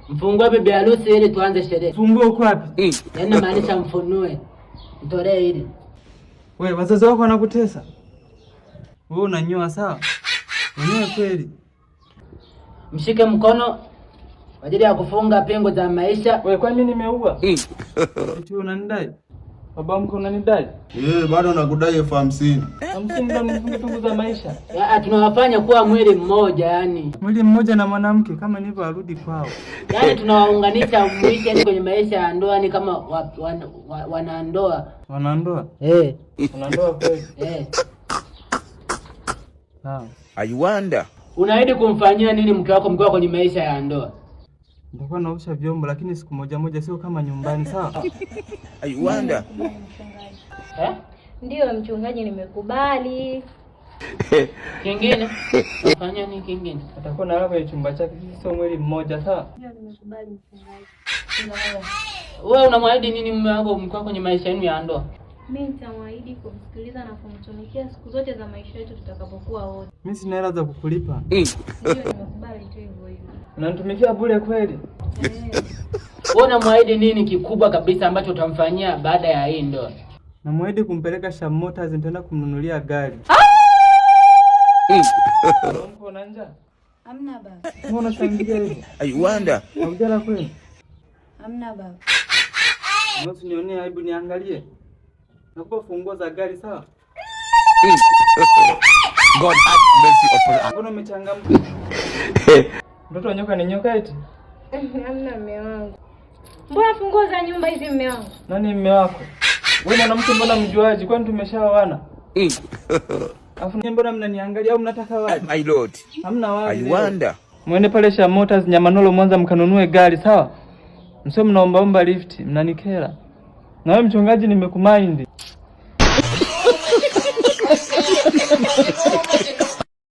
Mfungue bibi harusi ili tuanze sherehe. Fungue uko wapi? Yaani maanisha mfunue. Mtolee ili. Wewe wazazi wako wanakutesa? Wewe unanyoa sawa? Unanyoa kweli? Mshike mkono kwa ajili ya kufunga pengo za maisha. Wewe kwa nini nimeua? Eti unanidai? Baba mko unanidai? Bado nakudai 50,000. 50 ndio mfunge pengo za maisha. Tunawafanya kuwa mwili mmoja yani. Mwili mmoja na mwanamke kama nilivyo arudi kwao. Yaani tunawaunganisha mwisho kwenye maisha ya ndoa ni kama wanandoa. Wanandoa? Wanandoa kweli? Sawa. I wonder. Unaahidi kumfanyia nini mke wako mkiwa kwenye maisha ya ndoa? Nitakuwa naosha vyombo lakini siku moja sio kama nyumbani, sawa? I wonder. Ndio mchungaji, nimekubali. Kingine? Ufanya nini kingine? Atakuwa na kwenye chumba chake, sio mwili mmoja, sawa? Ndio nimekubali mchungaji. Wewe unamwahidi nini mume wako mkiwa kwenye maisha yenu ya ndoa? Mimi nitamwahidi kumsikiliza na kumtumikia siku zote za maisha yetu tutakapokuwa wote. Mimi sina hela za kukulipa. Ndio nimekubali tu hivyo hivyo. Unanitumikia bure kweli? Wewe unamwahidi nini kikubwa kabisa ambacho utamfanyia baada ya hii ndoa? Namwahidi kumpeleka Sham Motors, nitaenda kumnunulia gari. Uko na njaa? Hamna baba. Mbona unashangilia hivi? I wonder. Unajala kweli? Hamna baba. Usinionee aibu, niangalie. Nakupa funguo za gari, sawa? God have mercy upon us. Mbona umechangamka? Mtoto wa nyoka ni nyoka eti? Hamna mume wangu. Mbona funguo za nyumba hizi mume wangu? Nani mume wako? Wewe mwanamke mbona mjuaji? Kwani tumeshaoana? Afu mbona mnaniangalia au mnataka wapi? My lord. Hamna wapi. I wonder. Mwende pale Sham Motors Nyamanolo Mwanza mkanunue gari, sawa? Msio mnaomba lift, mnanikera. Na wewe mchungaji nimekumind.